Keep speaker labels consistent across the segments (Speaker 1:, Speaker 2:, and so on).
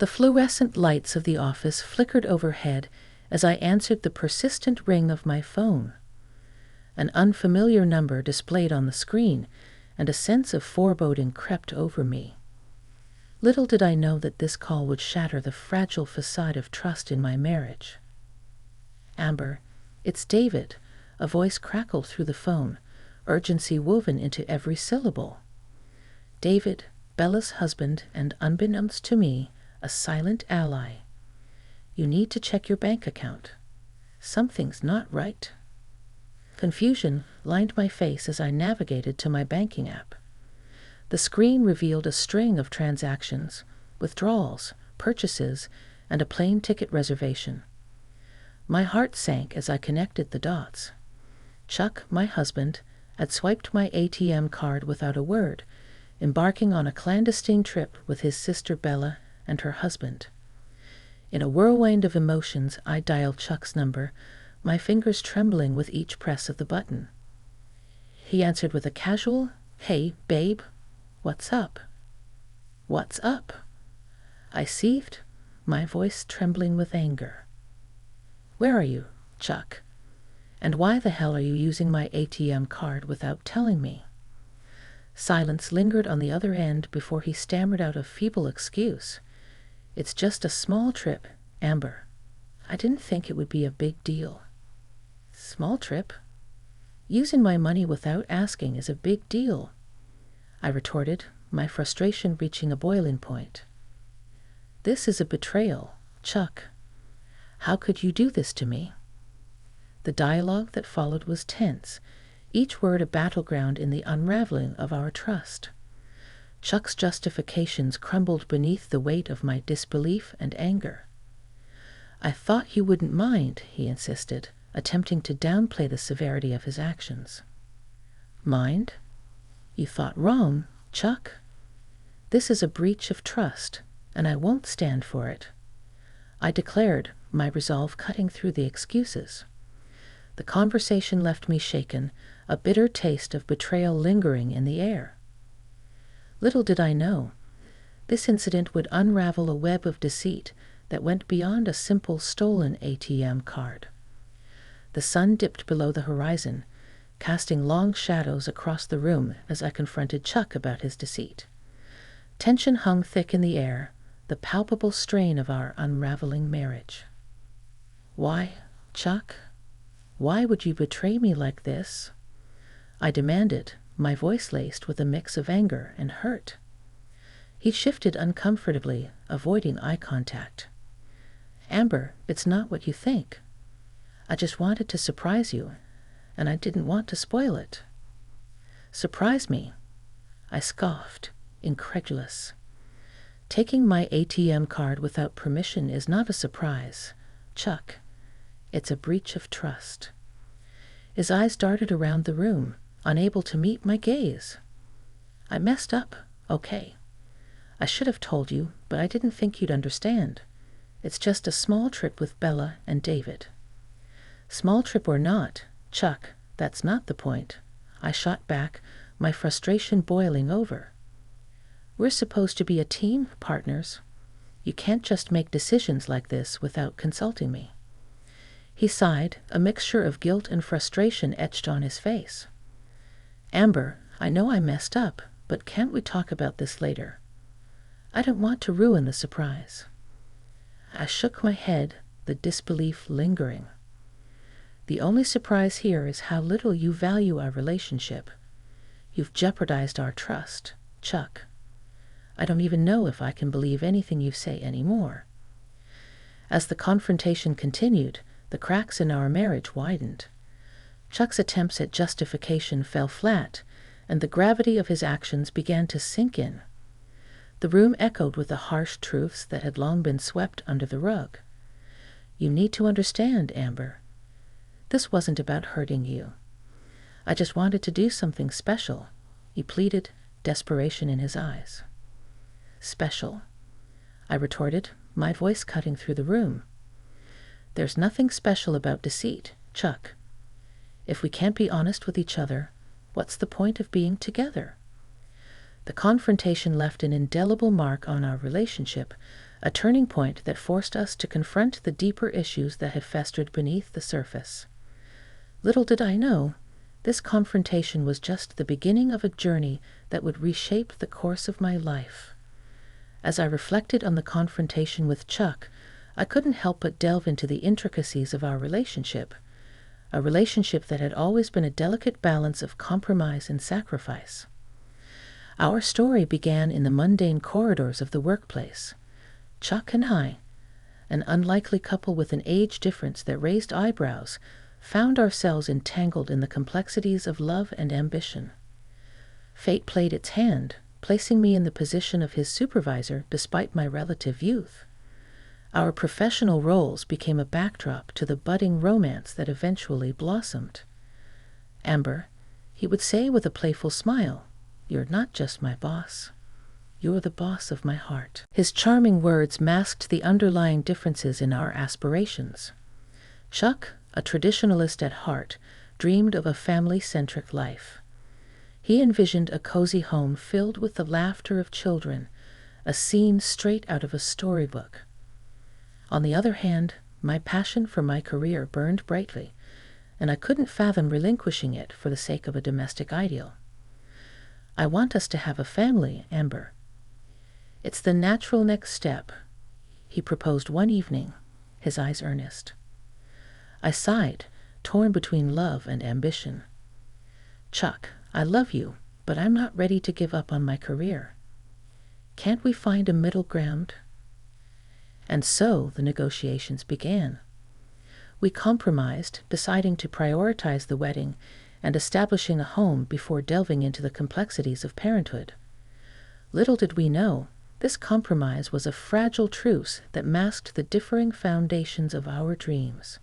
Speaker 1: The fluorescent lights of the office flickered overhead as I answered the persistent ring of my phone. An unfamiliar number displayed on the screen, and a sense of foreboding crept over me. Little did I know that this call would shatter the fragile facade of trust in my marriage. "Amber, it's David," a voice crackled through the phone, urgency woven into every syllable. David, Bella's husband, and unbeknownst to me, a silent ally. "You need to check your bank account. Something's not right." Confusion lined my face as I navigated to my banking app. The screen revealed a string of transactions, withdrawals, purchases, and a plane ticket reservation. My heart sank as I connected the dots. Chuck, my husband, had swiped my ATM card without a word, embarking on a clandestine trip with his sister Bella and her husband. In a whirlwind of emotions, I dialed Chuck's number, my fingers trembling with each press of the button. He answered with a casual, "Hey, babe, what's up?" "What's up?" I seethed, my voice trembling with anger. "Where are you, Chuck? And why the hell are you using my ATM card without telling me?" Silence lingered on the other end before he stammered out a feeble excuse. "It's just a small trip, Amber. I didn't think it would be a big deal." "Small trip? Using my money without asking is a big deal," I retorted, my frustration reaching a boiling point. "This is a betrayal, Chuck. How could you do this to me?" The dialogue that followed was tense, each word a battleground in the unraveling of our trust. Chuck's justifications crumbled beneath the weight of my disbelief and anger. "I thought you wouldn't mind," he insisted, attempting to downplay the severity of his actions. "Mind? You thought wrong, Chuck. This is a breach of trust, and I won't stand for it," I declared, my resolve cutting through the excuses. The conversation left me shaken, a bitter taste of betrayal lingering in the air. Little did I know, this incident would unravel a web of deceit that went beyond a simple stolen ATM card. The sun dipped below the horizon, casting long shadows across the room as I confronted Chuck about his deceit. Tension hung thick in the air, the palpable strain of our unraveling marriage. "Why, Chuck? Why would you betray me like this?" I demanded, my voice laced with a mix of anger and hurt. He shifted uncomfortably, avoiding eye contact. "Amber, it's not what you think. I just wanted to surprise you, and I didn't want to spoil it." "Surprise me?" I scoffed, incredulous. "Taking my ATM card without permission is not a surprise, Chuck. It's a breach of trust." His eyes darted around the room, unable to meet my gaze. "I messed up, okay. I should have told you, but I didn't think you'd understand. It's just a small trip with Bella and David." "Small trip or not, Chuck, that's not the point," I shot back, my frustration boiling over. "We're supposed to be a team, partners. You can't just make decisions like this without consulting me." He sighed, a mixture of guilt and frustration etched on his face. "Amber, I know I messed up, but can't we talk about this later? I don't want to ruin the surprise." I shook my head, the disbelief lingering. "The only surprise here is how little you value our relationship. You've jeopardized our trust, Chuck. I don't even know if I can believe anything you say anymore." As the confrontation continued, the cracks in our marriage widened. Chuck's attempts at justification fell flat, and the gravity of his actions began to sink in. The room echoed with the harsh truths that had long been swept under the rug. "You need to understand, Amber. This wasn't about hurting you. I just wanted to do something special," he pleaded, desperation in his eyes. "Special," I retorted, my voice cutting through the room. "There's nothing special about deceit, Chuck. If we can't be honest with each other, what's the point of being together?" The confrontation left an indelible mark on our relationship, a turning point that forced us to confront the deeper issues that had festered beneath the surface. Little did I know, this confrontation was just the beginning of a journey that would reshape the course of my life. As I reflected on the confrontation with Chuck, I couldn't help but delve into the intricacies of our relationship, a relationship that had always been a delicate balance of compromise and sacrifice. Our story began in the mundane corridors of the workplace. Chuck and I, an unlikely couple with an age difference that raised eyebrows, found ourselves entangled in the complexities of love and ambition. Fate played its hand, placing me in the position of his supervisor despite my relative youth. Our professional roles became a backdrop to the budding romance that eventually blossomed. "Amber," he would say with a playful smile, "you're not just my boss. You're the boss of my heart." His charming words masked the underlying differences in our aspirations. Chuck, a traditionalist at heart, dreamed of a family-centric life. He envisioned a cozy home filled with the laughter of children, a scene straight out of a storybook. On the other hand, my passion for my career burned brightly, and I couldn't fathom relinquishing it for the sake of a domestic ideal. "I want us to have a family, Amber. It's the natural next step," he proposed one evening, his eyes earnest. I sighed, torn between love and ambition. "Chuck, I love you, but I'm not ready to give up on my career. Can't we find a middle ground?" And so the negotiations began. We compromised, deciding to prioritize the wedding and establishing a home before delving into the complexities of parenthood. Little did we know, this compromise was a fragile truce that masked the differing foundations of our dreams.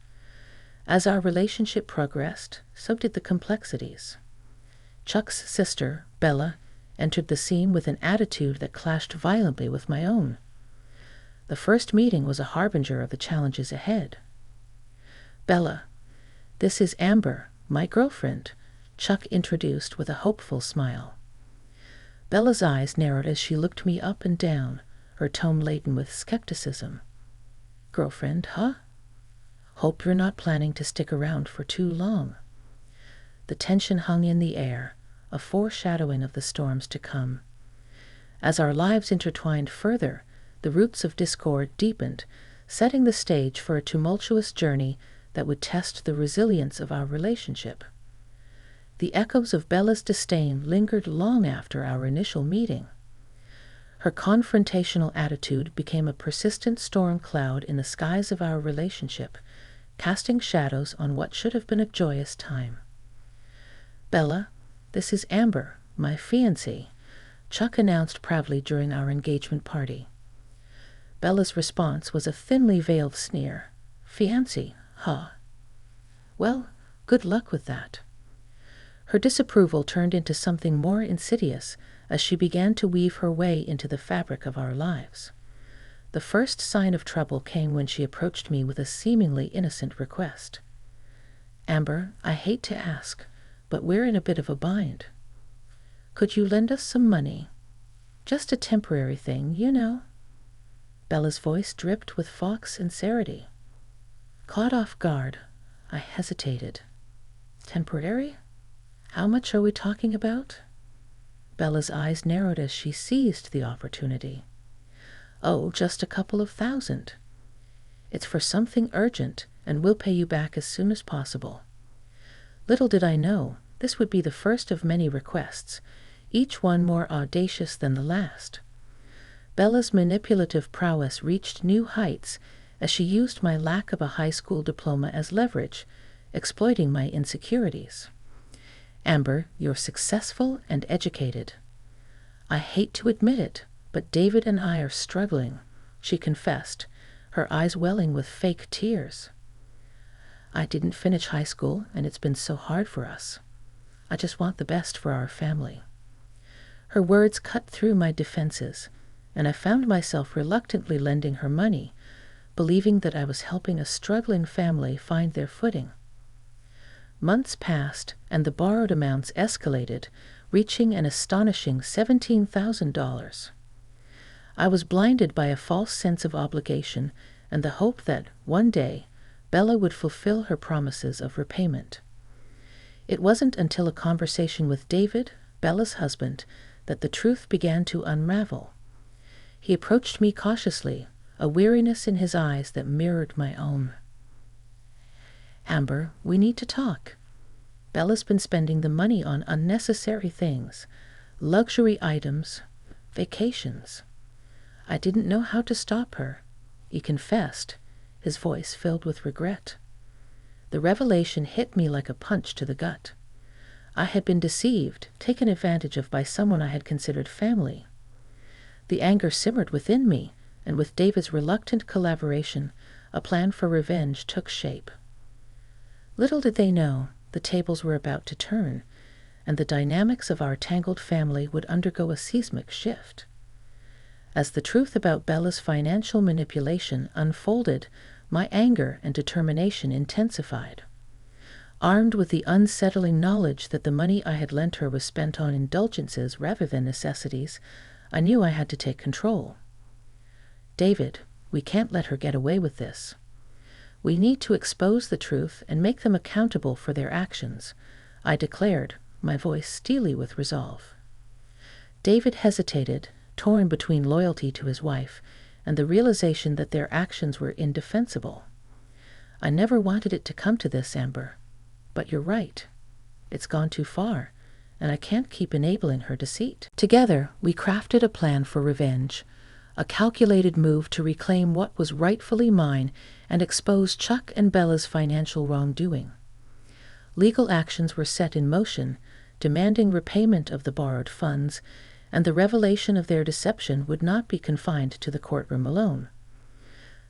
Speaker 1: As our relationship progressed, so did the complexities. Chuck's sister, Bella, entered the scene with an attitude that clashed violently with my own. The first meeting was a harbinger of the challenges ahead. "Bella, this is Amber, my girlfriend," Chuck introduced with a hopeful smile. Bella's eyes narrowed as she looked me up and down, her tone laden with skepticism. "Girlfriend, huh? Hope you're not planning to stick around for too long." The tension hung in the air, a foreshadowing of the storms to come. As our lives intertwined further, the roots of discord deepened, setting the stage for a tumultuous journey that would test the resilience of our relationship. The echoes of Bella's disdain lingered long after our initial meeting. Her confrontational attitude became a persistent storm cloud in the skies of our relationship, casting shadows on what should have been a joyous time. "Bella, this is Amber, my fiancée," Chuck announced proudly during our engagement party. Bella's response was a thinly veiled sneer. "Fiancé, huh? Well, good luck with that." Her disapproval turned into something more insidious as she began to weave her way into the fabric of our lives. The first sign of trouble came when she approached me with a seemingly innocent request. "Amber, I hate to ask, but we're in a bit of a bind. Could you lend us some money? Just a temporary thing, you know." Bella's voice dripped with false sincerity. Caught off guard, I hesitated. "Temporary? How much are we talking about?" Bella's eyes narrowed as she seized the opportunity. "Oh, just a couple of $1,000. It's for something urgent, and we'll pay you back as soon as possible." Little did I know, this would be the first of many requests, each one more audacious than the last. Bella's manipulative prowess reached new heights as she used my lack of a high school diploma as leverage, exploiting my insecurities. "Amber, you're successful and educated. I hate to admit it, but David and I are struggling," she confessed, her eyes welling with fake tears. "I didn't finish high school, and it's been so hard for us. I just want the best for our family." Her words cut through my defenses, and I found myself reluctantly lending her money, believing that I was helping a struggling family find their footing. Months passed, and the borrowed amounts escalated, reaching an astonishing $17,000. I was blinded by a false sense of obligation and the hope that, one day, Bella would fulfill her promises of repayment. It wasn't until a conversation with David, Bella's husband, that the truth began to unravel. He approached me cautiously, a weariness in his eyes that mirrored my own. "Amber, we need to talk. Bella's been spending the money on unnecessary things, luxury items, vacations. I didn't know how to stop her," he confessed, his voice filled with regret. The revelation hit me like a punch to the gut. I had been deceived, taken advantage of by someone I had considered family. The anger simmered within me, and with David's reluctant collaboration, a plan for revenge took shape. Little did they know, the tables were about to turn, and the dynamics of our tangled family would undergo a seismic shift. As the truth about Bella's financial manipulation unfolded, my anger and determination intensified. Armed with the unsettling knowledge that the money I had lent her was spent on indulgences rather than necessities, I knew I had to take control. "David, we can't let her get away with this. We need to expose the truth and make them accountable for their actions," I declared, my voice steely with resolve. David hesitated, torn between loyalty to his wife and the realization that their actions were indefensible. "I never wanted it to come to this, Amber. But you're right. It's gone too far, and I can't keep enabling her deceit." Together, we crafted a plan for revenge, a calculated move to reclaim what was rightfully mine and expose Chuck and Bella's financial wrongdoing. Legal actions were set in motion, demanding repayment of the borrowed funds, and the revelation of their deception would not be confined to the courtroom alone.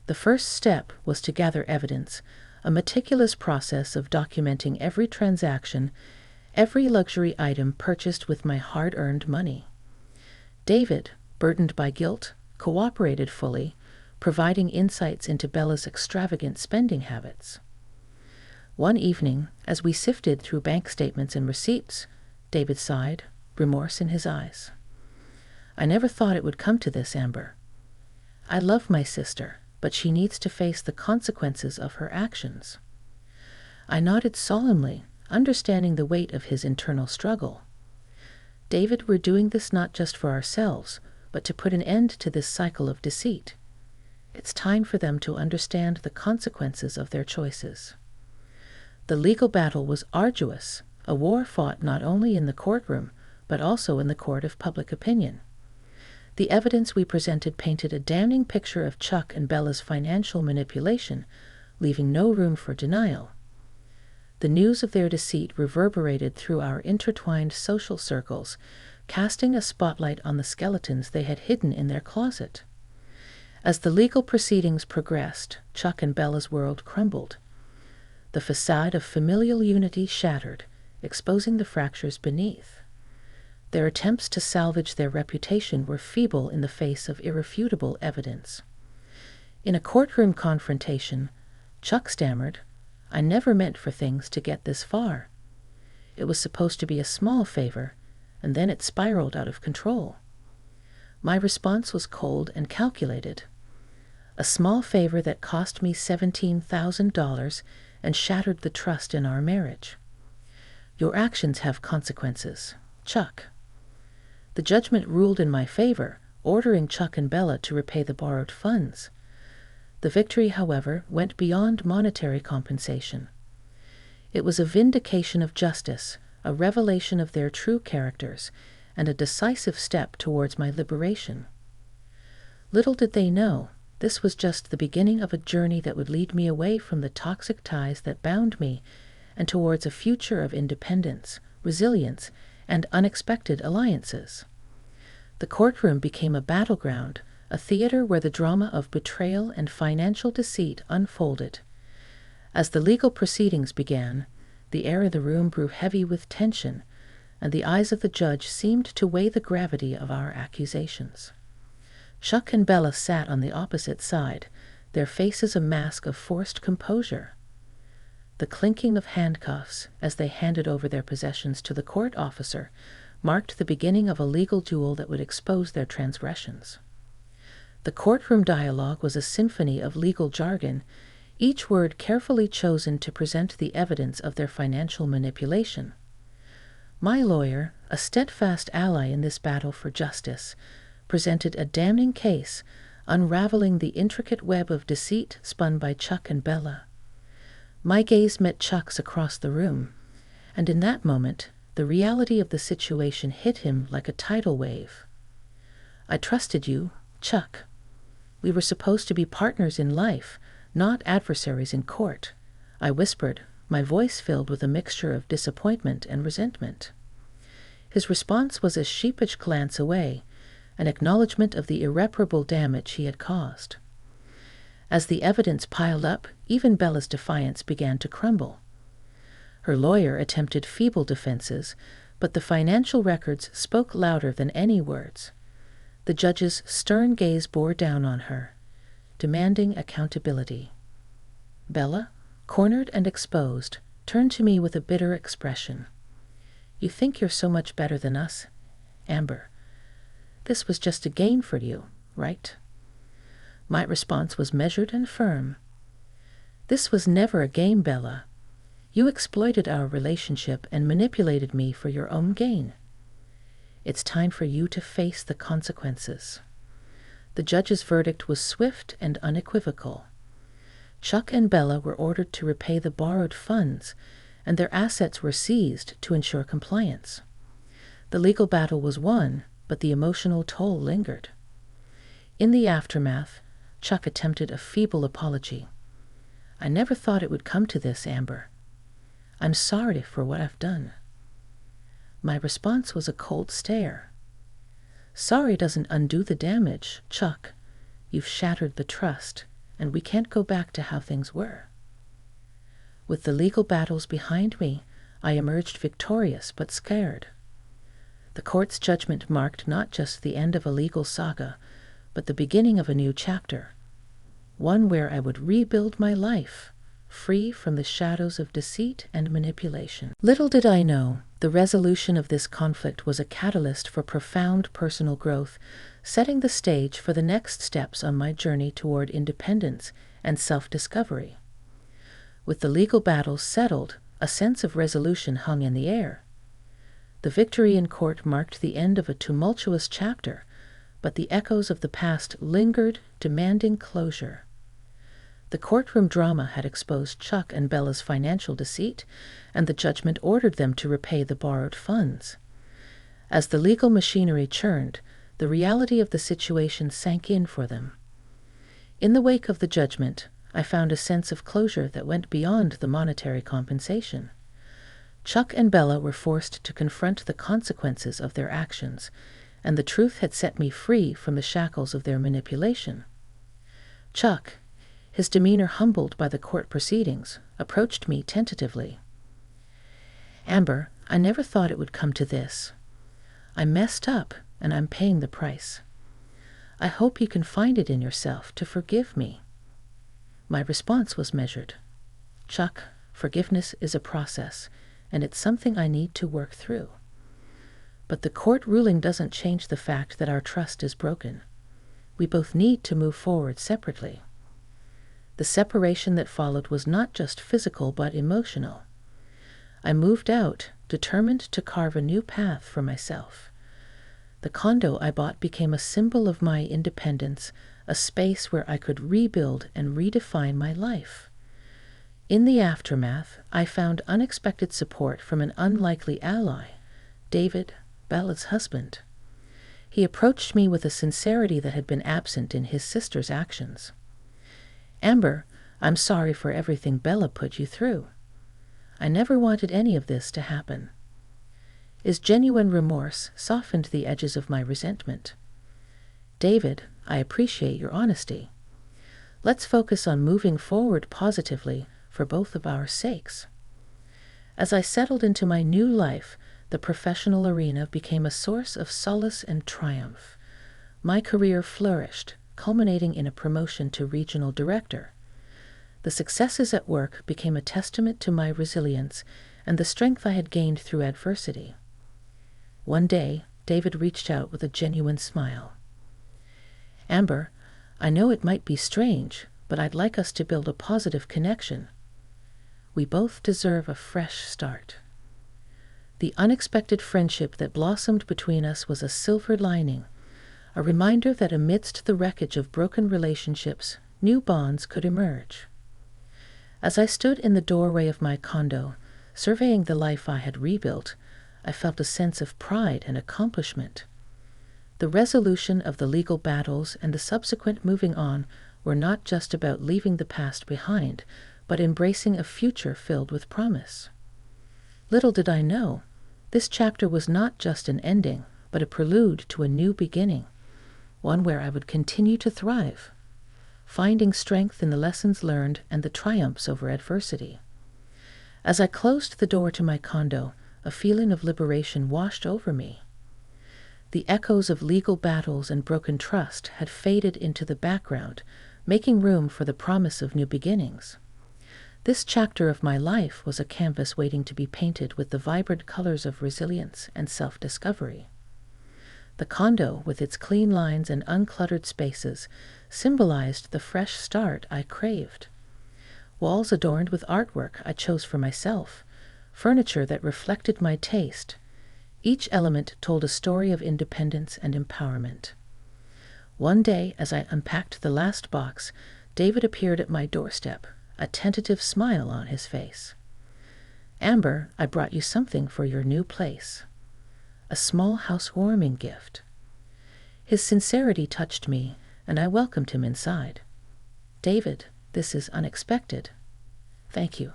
Speaker 1: The first step was to gather evidence, a meticulous process of documenting every transaction, every luxury item purchased with my hard-earned money. David, burdened by guilt, cooperated fully, providing insights into Bella's extravagant spending habits. One evening, as we sifted through bank statements and receipts, David sighed, remorse in his eyes. "I never thought it would come to this, Amber. I love my sister, but she needs to face the consequences of her actions." I nodded solemnly, understanding the weight of his internal struggle. "David, we're doing this not just for ourselves, but to put an end to this cycle of deceit. It's time for them to understand the consequences of their choices." The legal battle was arduous, a war fought not only in the courtroom, but also in the court of public opinion. The evidence we presented painted a damning picture of Chuck and Bella's financial manipulation, leaving no room for denial. The news of their deceit reverberated through our intertwined social circles, casting a spotlight on the skeletons they had hidden in their closet. As the legal proceedings progressed, Chuck and Bella's world crumbled. The facade of familial unity shattered, exposing the fractures beneath. Their attempts to salvage their reputation were feeble in the face of irrefutable evidence. In a courtroom confrontation, Chuck stammered, "I never meant for things to get this far. It was supposed to be a small favor, and then it spiraled out of control." My response was cold and calculated. "A small favor that cost me $17,000 and shattered the trust in our marriage. Your actions have consequences, Chuck." The judgment ruled in my favor, ordering Chuck and Bella to repay the borrowed funds. The victory, however, went beyond monetary compensation. It was a vindication of justice, a revelation of their true characters, and a decisive step towards my liberation. Little did they know, this was just the beginning of a journey that would lead me away from the toxic ties that bound me and towards a future of independence, resilience, and unexpected alliances. The courtroom became a battleground, a theater where the drama of betrayal and financial deceit unfolded. As the legal proceedings began, the air in the room grew heavy with tension, and the eyes of the judge seemed to weigh the gravity of our accusations. Chuck and Bella sat on the opposite side, their faces a mask of forced composure. The clinking of handcuffs, as they handed over their possessions to the court officer, marked the beginning of a legal duel that would expose their transgressions. The courtroom dialogue was a symphony of legal jargon, each word carefully chosen to present the evidence of their financial manipulation. My lawyer, a steadfast ally in this battle for justice, presented a damning case, unraveling the intricate web of deceit spun by Chuck and Bella. My gaze met Chuck's across the room, and in that moment, the reality of the situation hit him like a tidal wave. "I trusted you, Chuck. We were supposed to be partners in life, not adversaries in court," I whispered, my voice filled with a mixture of disappointment and resentment. His response was a sheepish glance away, an acknowledgement of the irreparable damage he had caused. As the evidence piled up, even Bella's defiance began to crumble. Her lawyer attempted feeble defenses, but the financial records spoke louder than any words. The judge's stern gaze bore down on her, demanding accountability. Bella, cornered and exposed, turned to me with a bitter expression. "You think you're so much better than us, Amber. This was just a game for you, right?" My response was measured and firm. "This was never a game, Bella. You exploited our relationship and manipulated me for your own gain. It's time for you to face the consequences." The judge's verdict was swift and unequivocal. Chuck and Bella were ordered to repay the borrowed funds, and their assets were seized to ensure compliance. The legal battle was won, but the emotional toll lingered. In the aftermath, Chuck attempted a feeble apology. "I never thought it would come to this, Amber. I'm sorry for what I've done." My response was a cold stare. "Sorry doesn't undo the damage, Chuck. You've shattered the trust, and we can't go back to how things were." With the legal battles behind me, I emerged victorious but scared. The court's judgment marked not just the end of a legal saga, but the beginning of a new chapter, one where I would rebuild my life, free from the shadows of deceit and manipulation. Little did I know, the resolution of this conflict was a catalyst for profound personal growth, setting the stage for the next steps on my journey toward independence and self-discovery. With the legal battles settled, a sense of resolution hung in the air. The victory in court marked the end of a tumultuous chapter, but the echoes of the past lingered, demanding closure. The courtroom drama had exposed Chuck and Bella's financial deceit, and the judgment ordered them to repay the borrowed funds. As the legal machinery churned, the reality of the situation sank in for them. In the wake of the judgment, I found a sense of closure that went beyond the monetary compensation. Chuck and Bella were forced to confront the consequences of their actions, and the truth had set me free from the shackles of their manipulation. Chuck, his demeanor humbled by the court proceedings, approached me tentatively. "Amber, I never thought it would come to this. I messed up, and I'm paying the price. I hope you can find it in yourself to forgive me." My response was measured. "Chuck, forgiveness is a process, and it's something I need to work through. But the court ruling doesn't change the fact that our trust is broken. We both need to move forward separately." The separation that followed was not just physical but emotional. I moved out, determined to carve a new path for myself. The condo I bought became a symbol of my independence, a space where I could rebuild and redefine my life. In the aftermath, I found unexpected support from an unlikely ally, David, Bella's husband. He approached me with a sincerity that had been absent in his sister's actions. "Amber, I'm sorry for everything Bella put you through. I never wanted any of this to happen." His genuine remorse softened the edges of my resentment. "David, I appreciate your honesty. Let's focus on moving forward positively for both of our sakes." As I settled into my new life, the professional arena became a source of solace and triumph. My career flourished, culminating in a promotion to regional director. The successes at work became a testament to my resilience and the strength I had gained through adversity. One day, David reached out with a genuine smile. "Amber, I know it might be strange, but I'd like us to build a positive connection. We both deserve a fresh start. The unexpected friendship that blossomed between us was a silver lining, a reminder that amidst the wreckage of broken relationships, new bonds could emerge. As I stood in the doorway of my condo, surveying the life I had rebuilt, I felt a sense of pride and accomplishment. The resolution of the legal battles and the subsequent moving on were not just about leaving the past behind, but embracing a future filled with promise. Little did I know, this chapter was not just an ending, but a prelude to a new beginning, one where I would continue to thrive, finding strength in the lessons learned and the triumphs over adversity. As I closed the door to my condo, a feeling of liberation washed over me. The echoes of legal battles and broken trust had faded into the background, making room for the promise of new beginnings. This chapter of my life was a canvas waiting to be painted with the vibrant colors of resilience and self-discovery. The condo, with its clean lines and uncluttered spaces, symbolized the fresh start I craved. Walls adorned with artwork I chose for myself, furniture that reflected my taste. Each element told a story of independence and empowerment. One day, as I unpacked the last box, David appeared at my doorstep, a tentative smile on his face. "Amber, I brought you something for your new place." A small housewarming gift. His sincerity touched me, and I welcomed him inside. "David, this is unexpected." "Thank you."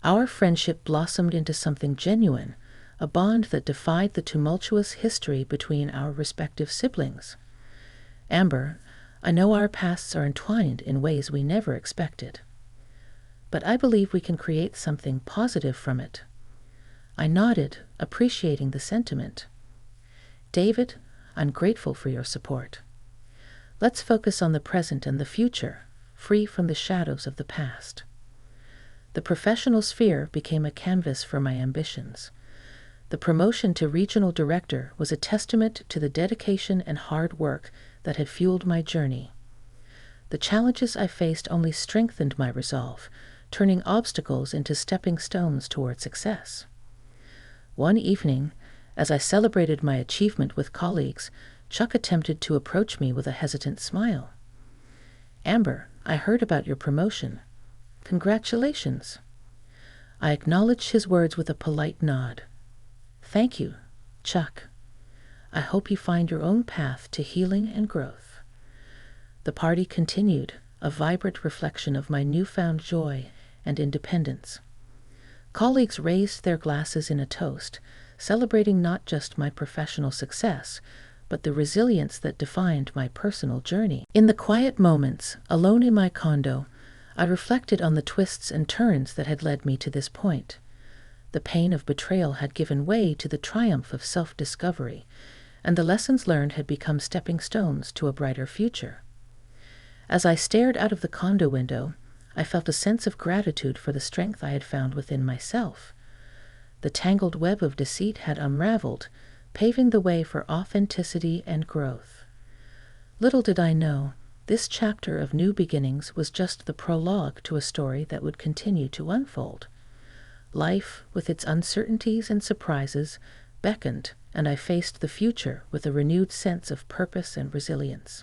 Speaker 1: Our friendship blossomed into something genuine, a bond that defied the tumultuous history between our respective siblings. "Amber, I know our pasts are entwined in ways we never expected, but I believe we can create something positive from it." I nodded, appreciating the sentiment. "David, I'm grateful for your support. Let's focus on the present and the future, free from the shadows of the past." The professional sphere became a canvas for my ambitions. The promotion to regional director was a testament to the dedication and hard work that had fueled my journey. The challenges I faced only strengthened my resolve, turning obstacles into stepping stones toward success. One evening, as I celebrated my achievement with colleagues, Chuck attempted to approach me with a hesitant smile. "Amber, I heard about your promotion. Congratulations." I acknowledged his words with a polite nod. "Thank you, Chuck. I hope you find your own path to healing and growth." The party continued, a vibrant reflection of my newfound joy and independence. Colleagues raised their glasses in a toast, celebrating not just my professional success, but the resilience that defined my personal journey. In the quiet moments, alone in my condo, I reflected on the twists and turns that had led me to this point. The pain of betrayal had given way to the triumph of self-discovery, and the lessons learned had become stepping stones to a brighter future. As I stared out of the condo window, I felt a sense of gratitude for the strength I had found within myself. The tangled web of deceit had unraveled, paving the way for authenticity and growth. Little did I know, this chapter of new beginnings was just the prologue to a story that would continue to unfold. Life, with its uncertainties and surprises, beckoned, and I faced the future with a renewed sense of purpose and resilience.